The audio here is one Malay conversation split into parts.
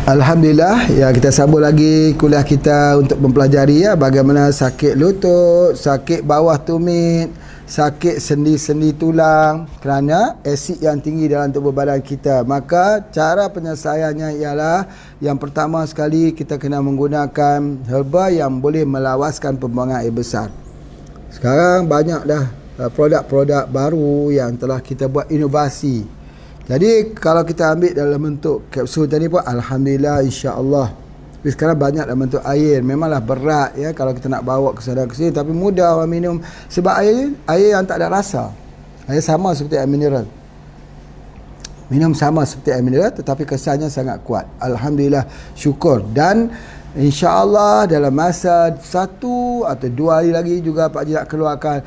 Alhamdulillah, ya kita sambung lagi kuliah kita untuk mempelajari bagaimana sakit lutut, sakit bawah tumit, sakit sendi-sendi tulang kerana asid yang tinggi dalam tubuh badan kita. Maka cara penyelesaiannya ialah yang pertama sekali kita kena menggunakan herba yang boleh melawaskan pembuangan air besar. Sekarang banyak dah produk-produk baru yang telah kita buat inovasi. Jadi kalau kita ambil dalam bentuk kapsul tadi pun alhamdulillah, insya-Allah. Tapi sekarang banyak dalam bentuk air. Memanglah berat kalau kita nak bawa ke sana ke sini, tapi mudah orang minum sebab air yang tak ada rasa. Air sama seperti air mineral. Minum sama seperti air mineral tetapi kesannya sangat kuat. Alhamdulillah, syukur. Dan insya-Allah dalam masa 1 atau 2 hari lagi juga Pak Haji nak keluarkan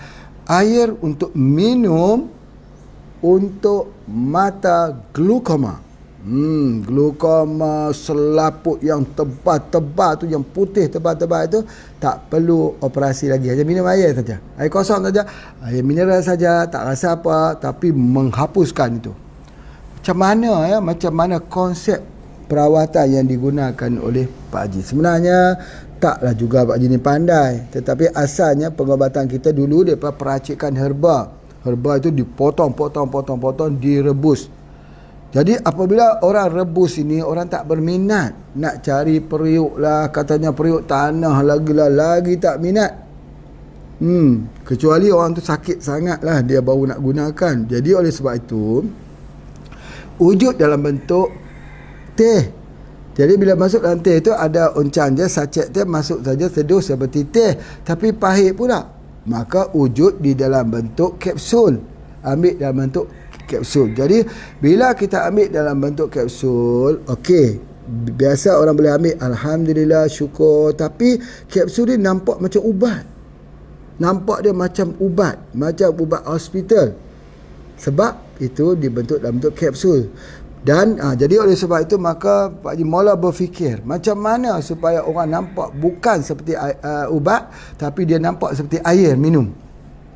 air untuk minum untuk mata glaukoma. Glaukoma selaput yang tebal-tebal tu, yang putih tebal-tebal itu, tak perlu operasi lagi. Hanya minum air saja. Air kosong saja, air mineral saja, tak rasa apa, tapi menghapuskan itu. Macam mana konsep perawatan yang digunakan oleh Pak Haji. Sebenarnya taklah juga Pak Haji ni pandai, tetapi asalnya pengobatan kita dulu daripada peracikan herba. Herba itu dipotong, direbus. Jadi apabila orang rebus ini, orang tak berminat, nak cari periuk lah, katanya periuk tanah lagi tak minat. Kecuali orang tu sakit sangat lah, dia baru nak gunakan. Jadi oleh sebab itu, wujud dalam bentuk teh. Jadi bila masuk dalam teh itu ada uncang je, sachet teh masuk saja seduh seperti teh, tapi pahit pula. Maka wujud di dalam bentuk kapsul. Ambil dalam bentuk kapsul. Jadi bila kita ambil dalam bentuk kapsul, okey, biasa orang boleh ambil, alhamdulillah, syukur. Tapi kapsul ni nampak macam ubat. Nampak dia macam ubat hospital. Sebab itu dibentuk dalam bentuk kapsul. Dan jadi oleh sebab itu maka Pak Haji mula berfikir macam mana supaya orang nampak bukan seperti ubat, tapi dia nampak seperti air minum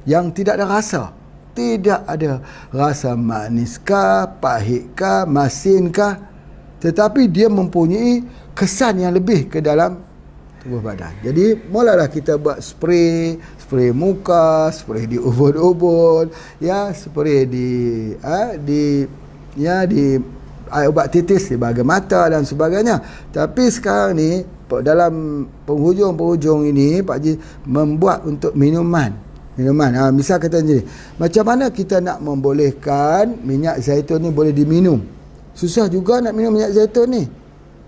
yang tidak ada rasa. Tidak ada rasa maniskah, pahitkah, masinkah, tetapi dia mempunyai kesan yang lebih ke dalam tubuh badan. Jadi mulalah kita buat spray muka, spray di ubun-ubun, spray di air ubat titis di bahagian mata dan sebagainya. Tapi sekarang ni dalam penghujung ini Pak Haji membuat untuk minuman. Misal kata ni, macam mana kita nak membolehkan minyak zaitun ni boleh diminum? Susah juga nak minum minyak zaitun ni,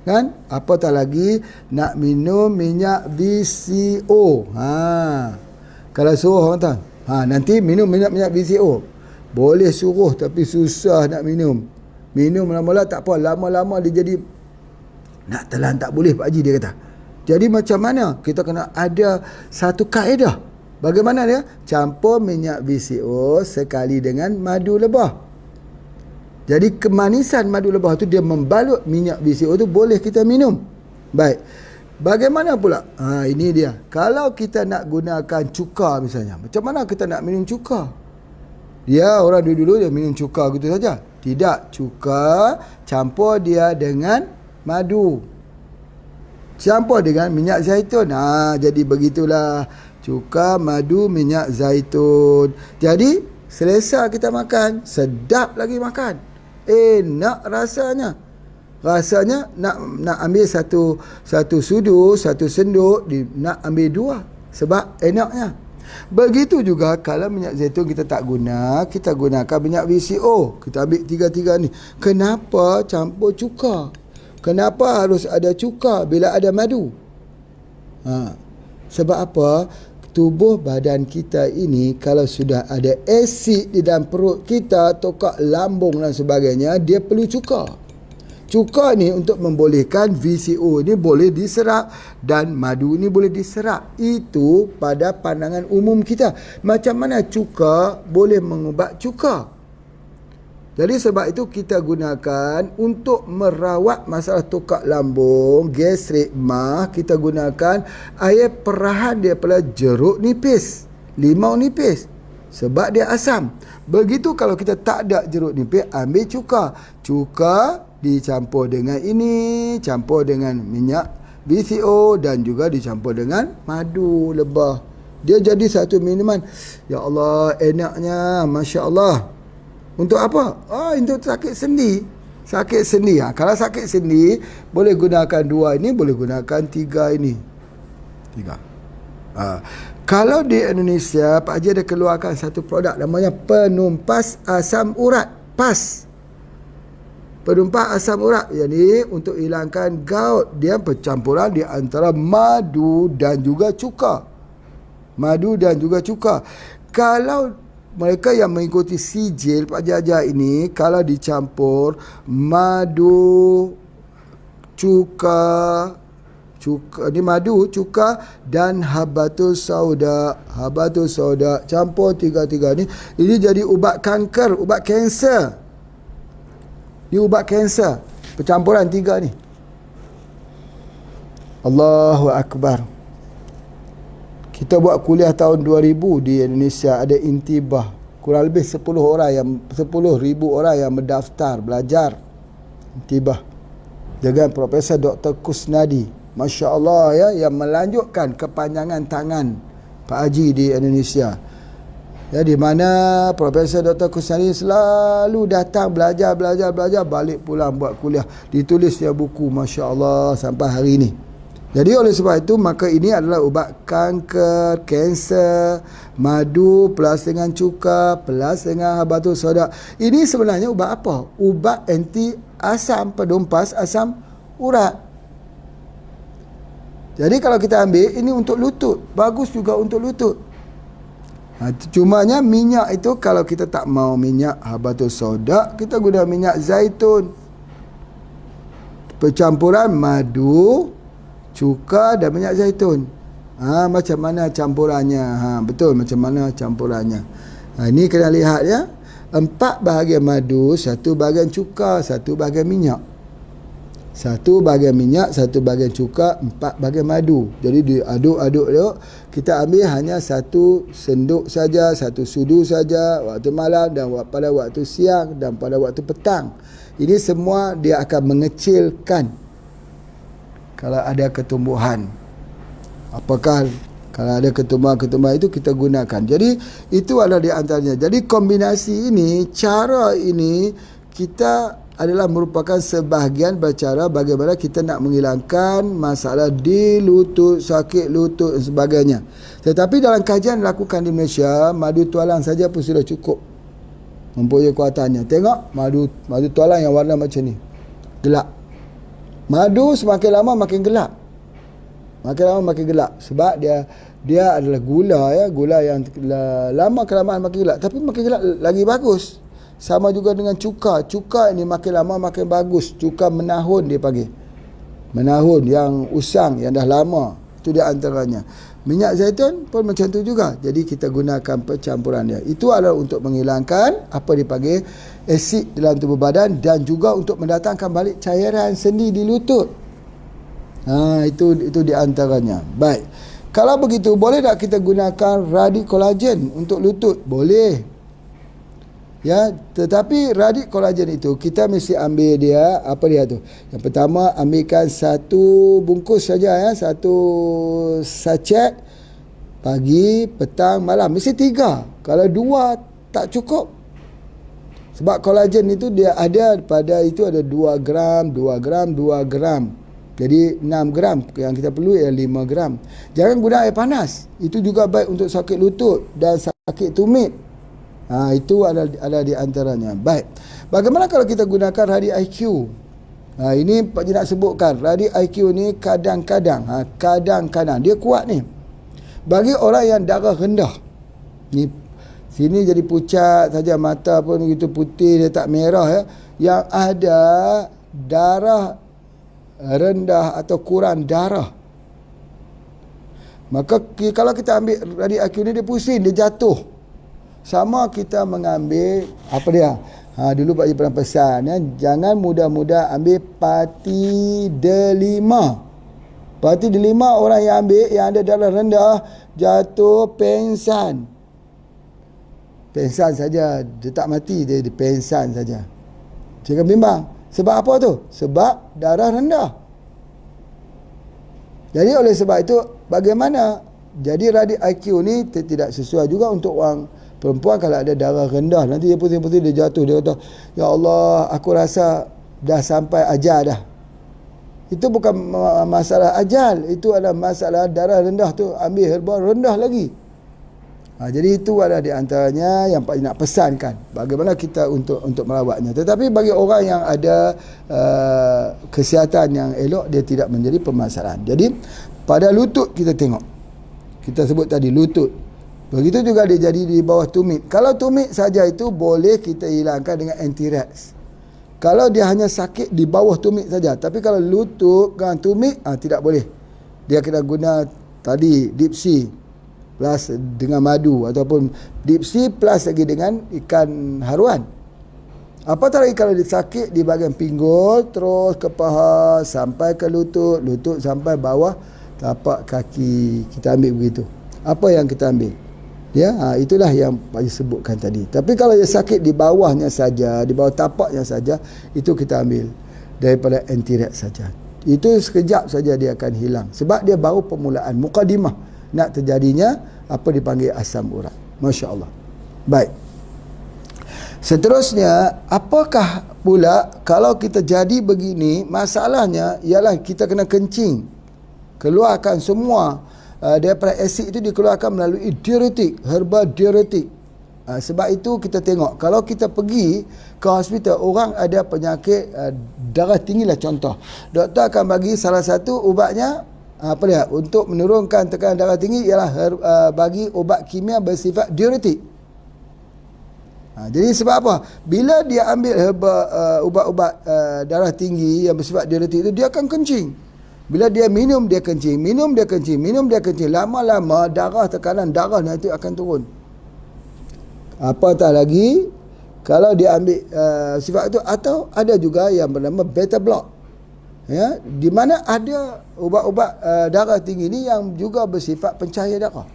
kan? Apatah lagi nak minum minyak VCO. Kalau suruh orang tahu, nanti minum minyak VCO. Boleh suruh tapi susah nak minum. Minum mula-mula tak apa, lama-lama dia jadi nak telan tak boleh Pak Haji, dia kata. Jadi macam mana? Kita kena ada satu kaedah. Bagaimana dia? Campur minyak VCO sekali dengan madu lebah. Jadi kemanisan madu lebah tu dia membalut minyak VCO tu, boleh kita minum. Baik. Bagaimana pula? Ini dia. Kalau kita nak gunakan cuka misalnya, macam mana kita nak minum cuka? Orang dulu dia minum cuka gitu saja. Tidak, cuka campur dia dengan madu, campur dengan minyak zaitun. Jadi begitulah, cuka, madu, minyak zaitun. Jadi selesa kita makan, sedap lagi makan, enak rasanya. Rasanya nak ambil satu sudu, satu senduk, nak ambil 2 sebab enaknya. Begitu juga kalau minyak zaitun kita tak guna, kita gunakan minyak VCO. Kita ambil 3 ni. Kenapa campur cuka? Kenapa harus ada cuka bila ada madu? Sebab apa? Tubuh badan kita ini kalau sudah ada asid di dalam perut kita, tokak lambung dan sebagainya, dia perlu cuka. Cuka ni untuk membolehkan VCO ni boleh diserap dan madu ni boleh diserap. Itu pada pandangan umum kita. Macam mana cuka boleh mengubat cuka? Jadi sebab itu kita gunakan untuk merawat masalah tokak lambung, gastrik, kita gunakan air perahan daripada jeruk nipis, limau nipis. Sebab dia asam. Begitu kalau kita tak ada jeruk nipis, ambil cuka. Cuka dicampur dengan ini, campur dengan minyak VCO dan juga dicampur dengan madu lebah. Dia jadi satu minuman. Ya Allah, enaknya, Masya Allah. Untuk apa? Untuk sakit sendi. Sakit sendi. Kalau sakit sendi, boleh gunakan 2 ini, boleh gunakan 3 ini. 3. Kalau di Indonesia, Pak Haji ada keluarkan satu produk namanya penumpas asam urat. PAS. Penumpas asam urat. Jadi untuk hilangkan gout, dia percampuran di antara madu dan juga cuka. Madu dan juga cuka. Kalau mereka yang mengikuti sijil Pak Haji ini, kalau dicampur madu, cuka, ni madu, cuka dan habatus sauda. Habatus sauda campur 3 ni. Ini jadi ubat kanker, ubat kanser. Ini ubat kanser. Percampuran 3 ni. Allahu Akbar. Kita buat kuliah tahun 2000 di Indonesia, ada intibah. Kurang lebih 10,000 orang yang mendaftar belajar intibah dengan Profesor Dr. Kusnadi. Masya Allah ya, yang melanjutkan kepanjangan tangan Pak Haji di Indonesia. Ya, di mana Profesor Dr. Kusnadi selalu datang belajar, balik pulang buat kuliah. Ditulisnya buku, Masya Allah, sampai hari ini. Jadi oleh sebab itu, maka ini adalah ubat kanker, kanser, madu plus dengan cuka, plus dengan habatus sauda. Ini sebenarnya ubat apa? Ubat anti asam, penumpas asam urat. Jadi kalau kita ambil, ini untuk lutut. Bagus juga untuk lutut. Cumanya minyak itu, kalau kita tak mau minyak habatus sauda, kita guna minyak zaitun. Percampuran madu, cuka dan minyak zaitun. Macam mana campurannya? Betul, macam mana campurannya. Ini kena lihat ya. 4 bahagian madu, 1 bahagian cuka, 1 bahagian minyak. 1 bahagian minyak, 1 bahagian cuka, 4 bahagian madu. Jadi diaduk-aduk. Kita ambil hanya 1 senduk saja, 1 sudu saja waktu malam dan pada waktu siang dan pada waktu petang. Ini semua dia akan mengecilkan kalau ada ketumbuhan. Apakah kalau ada ketumbuhan-ketumbuhan itu kita gunakan. Jadi itu adalah di antaranya. Jadi kombinasi ini, cara ini kita adalah merupakan sebahagian bercara bagaimana kita nak menghilangkan masalah di lutut, sakit lutut dan sebagainya. Tetapi dalam kajian dilakukan di Malaysia, madu tualang saja pun sudah cukup mempunyai kuatannya. Tengok madu tualang yang warna macam ni, gelap. Madu semakin lama makin gelap. Makin lama makin gelap sebab dia adalah gula ya, gula yang lama kelamaan makin gelap, tapi makin gelap lagi bagus. Sama juga dengan cuka. Cuka ini makin lama makin bagus. Cuka menahun dia panggil. Menahun yang usang, yang dah lama. Itu dia antaranya. Minyak zaitun pun macam tu juga. Jadi kita gunakan percampuran dia. Itu adalah untuk menghilangkan apa dipanggil asid dalam tubuh badan dan juga untuk mendatangkan balik cairan sendi di lutut. Itu di antaranya. Baik. Kalau begitu, boleh tak kita gunakan radik kolagen untuk lutut? Boleh. Ya, tetapi radik kolagen itu kita mesti ambil dia, apa dia tu? Yang pertama, ambilkan 1 bungkus saja ya, 1 sachet pagi, petang, malam. Mesti 3. Kalau 2 tak cukup. Sebab kolagen itu dia ada pada itu ada 2 gram, 2 gram, 2 gram. Jadi 6 gram. Yang kita perlu ialah 5 gram. Jangan guna air panas. Itu juga baik untuk sakit lutut dan sakit tumit. Itu adalah di antaranya. Baik. Bagaimana kalau kita gunakan radik IQ? Ini Pak Haji nak sebutkan. Radik IQ ni kadang-kadang dia kuat ni. Bagi orang yang darah rendah. Ni sini jadi pucat saja, mata pun begitu putih, dia tak merah ya. Yang ada darah rendah atau kurang darah. Maka kalau kita ambil radik IQ ni, dia pusing, dia jatuh. Sama kita mengambil apa dia? Dulu Pak Haji pernah pesan ya, jangan mudah-mudah ambil parti delima. Parti delima orang yang ambil yang ada darah rendah jatuh pengsan. Pengsan saja, dia tak mati, dia pengsan saja. Jangan bimbang. Sebab apa tu? Sebab darah rendah. Jadi oleh sebab itu, bagaimana? Jadi radik IQ ni tidak sesuai juga untuk orang perempuan kalau ada darah rendah. Nanti dia pusing-pusing, dia jatuh, dia kata, ya Allah, aku rasa dah sampai ajal dah. Itu bukan masalah ajal, itu adalah masalah darah rendah tu, ambil herba rendah lagi. Jadi itu adalah di antaranya yang Pak nak pesankan bagaimana kita untuk merawatnya. Tetapi bagi orang yang ada kesihatan yang elok, dia tidak menjadi permasalahan. Jadi pada lutut kita tengok, kita sebut tadi lutut, begitu juga dia jadi di bawah tumit. Kalau tumit saja itu boleh kita hilangkan dengan anti-rash. Kalau dia hanya sakit di bawah tumit saja. Tapi kalau lutut dengan tumit, tidak boleh. Dia kena guna tadi deep sea plus dengan madu, ataupun deep sea plus lagi dengan ikan haruan. Apatah lagi kalau dia sakit di bahagian pinggul, terus ke paha sampai ke lutut, lutut sampai bawah tapak kaki, kita ambil begitu. Apa yang kita ambil? Ya, itulah yang Pak Haji sebutkan tadi. Tapi kalau dia sakit di bawahnya saja, di bawah tapaknya saja, itu kita ambil daripada anti-rash saja. Itu sekejap saja dia akan hilang. Sebab dia baru permulaan, mukadimah nak terjadinya apa dipanggil asam urat. Masya Allah. Baik. Seterusnya, apakah pula kalau kita jadi begini, masalahnya ialah kita kena kencing, keluarkan semua daripada asid itu, dikeluarkan melalui diuretik, herba diuretik. Sebab itu kita tengok, kalau kita pergi ke hospital, orang ada penyakit darah tinggi lah contoh, doktor akan bagi salah satu ubatnya apa dia, untuk menurunkan tekanan darah tinggi ialah bagi ubat kimia bersifat diuretik. Jadi sebab apa? Bila dia ambil herba ubat-ubat darah tinggi yang bersifat diuretik itu, dia akan kencing. Bila dia minum, dia kencing, minum dia kencing, minum dia kencing, lama-lama darah, tekanan darah nanti akan turun. Apatah lagi kalau dia ambil sifat itu, atau ada juga yang bernama beta block, ya, di mana ada ubat-ubat darah tinggi ini yang juga bersifat pencahaya darah.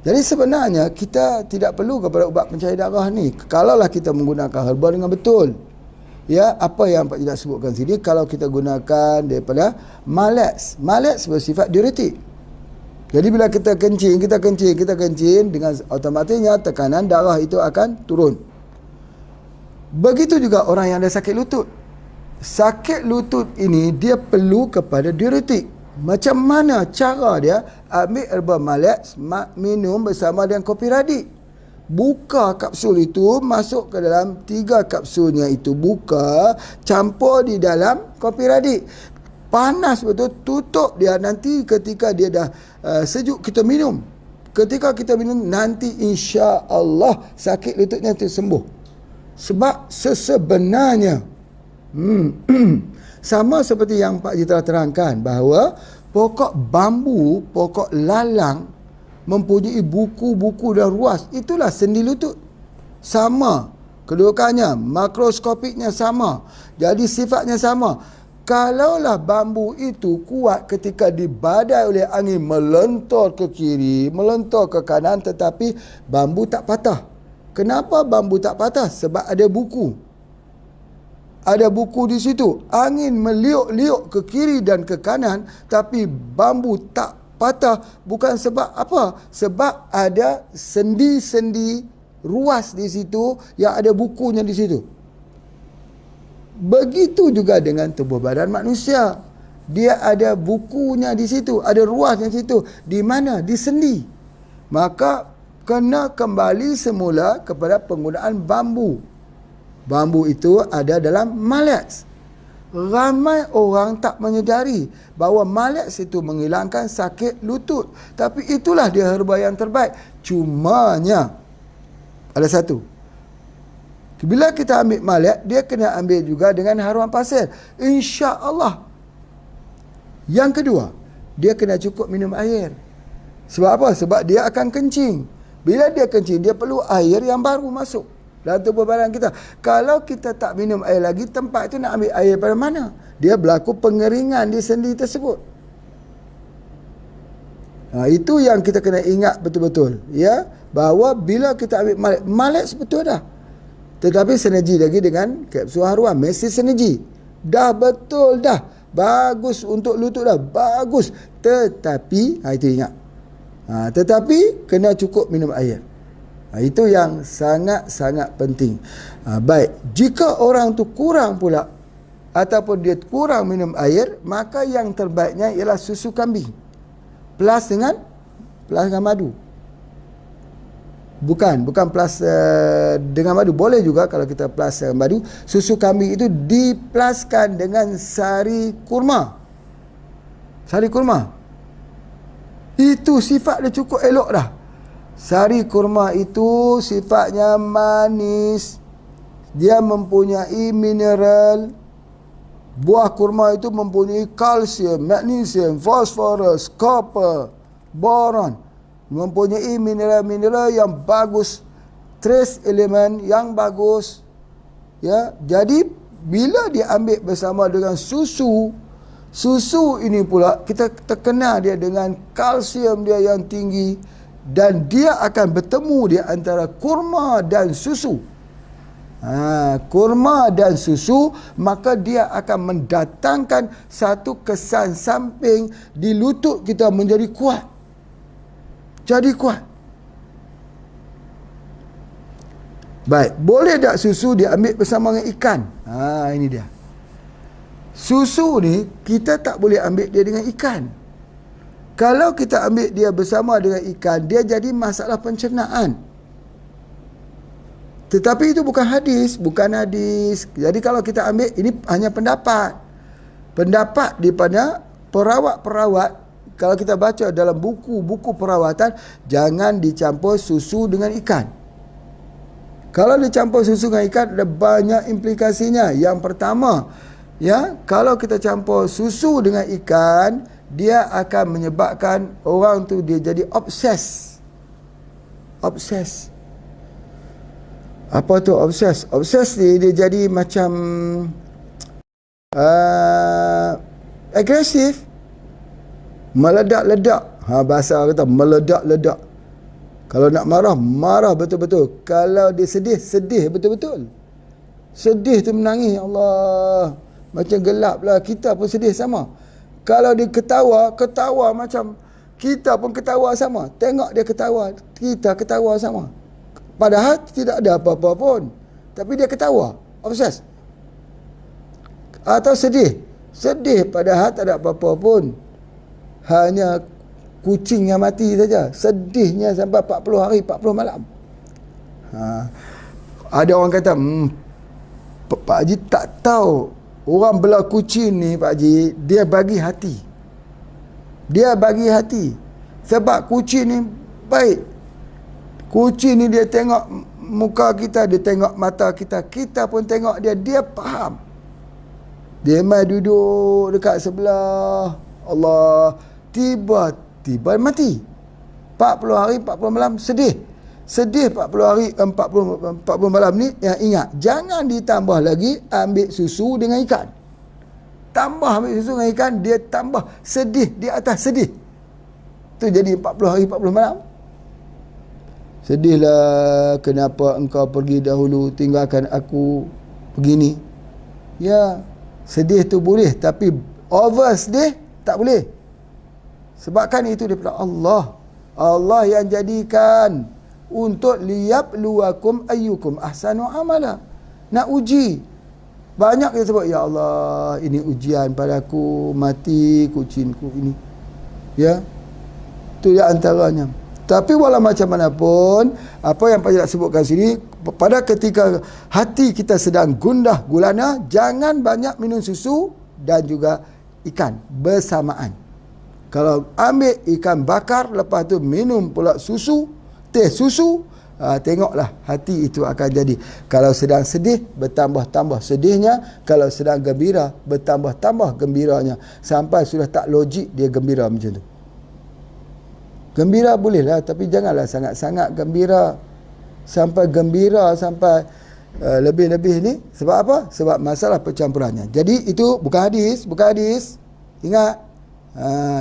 Jadi sebenarnya kita tidak perlu kepada ubat pencahaya darah ni kalaulah kita menggunakan herba dengan betul. Ya, apa yang Pak Tidak sebutkan sini, kalau kita gunakan daripada malaks bersifat diuretik. Jadi bila kita kencing dengan otomatisnya tekanan darah itu akan turun. Begitu juga orang yang ada sakit lutut. Sakit lutut ini dia perlu kepada diuretik. Macam mana cara dia? Ambil herba malaks, minum bersama dengan kopi radik. Buka kapsul itu, masuk ke dalam 3 kapsulnya itu, buka, campur di dalam kopi radik. Panas betul, tutup dia. Nanti ketika dia dah sejuk, kita minum. Ketika kita minum, nanti insya Allah sakit lututnya itu sembuh. Sebab sebenarnya sama seperti yang Pak Haji telah terangkan, bahawa pokok bambu, pokok lalang mempunyai buku-buku dan ruas. Itulah sendi lutut. Sama kedudukannya, makroskopiknya sama. Jadi sifatnya sama. Kalaulah bambu itu kuat ketika dibadai oleh angin, melentur ke kiri, melentur ke kanan, tetapi bambu tak patah. Kenapa bambu tak patah? Sebab ada buku. Ada buku di situ. Angin meliuk-liuk ke kiri dan ke kanan, tapi bambu tak patah. Bukan sebab apa? Sebab ada sendi-sendi ruas di situ yang ada bukunya di situ. Begitu juga dengan tubuh badan manusia. Dia ada bukunya di situ, ada ruasnya di situ. Di mana? Di sendi. Maka kena kembali semula kepada penggunaan bambu. Bambu itu ada dalam malaks. Ramai orang tak menyedari bahawa malaks itu menghilangkan sakit lutut. Tapi itulah dia herba yang terbaik. Cumanya ada satu. Bila kita ambil malaks, dia kena ambil juga dengan haruan pasir. Insya-Allah. Yang kedua, dia kena cukup minum air. Sebab apa? Sebab dia akan kencing. Bila dia kencing, dia perlu air yang baru masuk dalam tubuh badan kita. Kalau kita tak minum air lagi, tempat itu nak ambil air pada mana? Dia berlaku pengeringan di sendi tersebut. Itu yang kita kena ingat betul-betul, ya, bahawa bila kita ambil malaks betul dah. Tetapi sinergi lagi dengan kapsul haruan, mesti sinergi. Dah betul dah. Bagus untuk lutut dah. Bagus. Tetapi, itu ingat. Tetapi kena cukup minum air. Itu yang sangat-sangat penting. Baik, jika orang tu kurang pula ataupun dia kurang minum air, maka yang terbaiknya ialah susu kambing plus dengan madu. Bukan plus dengan madu. Boleh juga kalau kita plus madu. Susu kambing itu dipluskan dengan sari kurma. Sari kurma itu sifat dia cukup elok dah. Sari kurma itu sifatnya manis. Dia mempunyai mineral. Buah kurma itu mempunyai kalsium, magnesium, fosforus, copper, boron. Mempunyai mineral-mineral yang bagus, trace elemen yang bagus. Ya, jadi bila diambil bersama dengan susu ini pula kita terkena dia dengan kalsium dia yang tinggi dan dia akan bertemu di antara kurma dan susu. Kurma dan susu, maka dia akan mendatangkan satu kesan samping di lutut kita menjadi kuat. Jadi kuat. Baik, boleh tak susu diambil bersama dengan ikan? Ini dia. Susu ni kita tak boleh ambil dia dengan ikan. Kalau kita ambil dia bersama dengan ikan, dia jadi masalah pencernaan. Tetapi itu bukan hadis. Jadi kalau kita ambil, ini hanya pendapat daripada perawat-perawat. Kalau kita baca dalam buku-buku perawatan, jangan dicampur susu dengan ikan. Kalau dicampur susu dengan ikan, ada banyak implikasinya. Yang pertama, kalau kita campur susu dengan ikan, dia akan menyebabkan orang tu dia jadi obses. Apa tu obses? Obses ni dia jadi macam agresif, meledak-ledak. Bahasa kata meledak-ledak. Kalau nak marah betul-betul. Kalau dia sedih betul-betul. Sedih tu menangis, Allah, macam gelap lah. Kita pun sedih sama. Kalau dia ketawa macam kita pun ketawa sama. Tengok dia ketawa, kita ketawa sama. Padahal tidak ada apa-apa pun, tapi dia ketawa, obses. Atau sedih padahal tak ada apa-apa pun, hanya kucing yang mati saja. Sedihnya sampai 40 hari 40 malam. Ada orang kata, Pak Haji tak tahu orang belah kucing ni, Pak Haji, dia bagi hati. Sebab kucing ni baik. Kucing ni dia tengok muka kita, dia tengok mata kita, kita pun tengok dia faham. Dia mai duduk dekat sebelah, Allah, tiba-tiba mati. 40 hari 40 malam sedih 40 hari 40 malam ni. Yang ingat, jangan ditambah lagi ambil susu dengan ikan. Tambah ambil susu dengan ikan, dia tambah sedih di atas sedih. Tu jadi 40 hari 40 malam. Sedihlah, kenapa engkau pergi dahulu tinggalkan aku begini. Ya, sedih tu boleh, tapi over sedih tak boleh. Sebabkan itu daripada Allah. Allah yang jadikan untuk liyabluwakum ayyukum ahsanu amala. Nak uji. Banyak kita sebut, ya Allah, ini ujian padaku, mati kucingku ini. Ya. Itu di antaranya. Tapi walau macam mana pun, apa yang Pak Haji nak sebutkan sini, pada ketika hati kita sedang gundah gulana, jangan banyak minum susu dan juga ikan bersamaan. Kalau ambil ikan bakar, lepas tu minum pula susu, teh susu, tengoklah hati itu akan jadi. Kalau sedang sedih, bertambah-tambah sedihnya. Kalau sedang gembira, bertambah-tambah gembiranya. Sampai sudah tak logik dia gembira macam tu. Gembira bolehlah, tapi janganlah sangat-sangat gembira. Sampai lebih-lebih ni. Sebab apa? Sebab masalah percampurannya. Jadi itu bukan hadis. Ingat.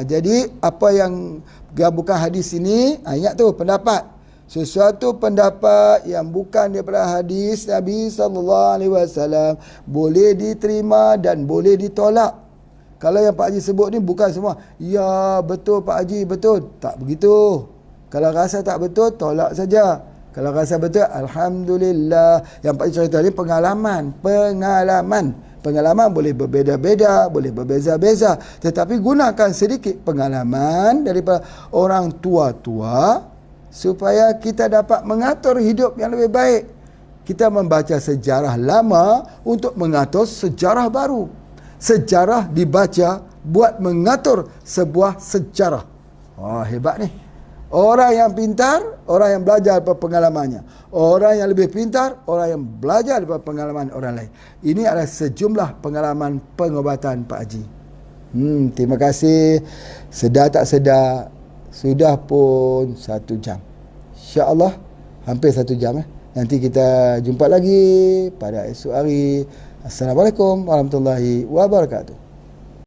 Jadi apa yang bukan hadis ini, ingat tu pendapat. Sesuatu pendapat yang bukan daripada hadis Nabi SAW boleh diterima dan boleh ditolak. Kalau yang Pak Haji sebut ni bukan semua, ya betul Pak Haji, betul. Tak begitu. Kalau rasa tak betul, tolak saja. Kalau rasa betul, Alhamdulillah. Yang Pak Haji cerita ni pengalaman. Pengalaman boleh berbeza-beza, boleh berbeza-beza. Tetapi gunakan sedikit pengalaman daripada orang tua-tua supaya kita dapat mengatur hidup yang lebih baik. Kita membaca sejarah lama untuk mengatur sejarah baru. Sejarah dibaca buat mengatur sebuah sejarah. Hebat ni. Orang yang pintar, orang yang belajar daripada pengalamannya. Orang yang lebih pintar, orang yang belajar daripada pengalaman orang lain. Ini adalah sejumlah pengalaman pengobatan Pak Haji. Terima kasih. Sedar tak sedar, sudah pun 1 jam. InsyaAllah hampir 1 jam. Nanti kita jumpa lagi pada esok hari. Assalamualaikum warahmatullahi wabarakatuh.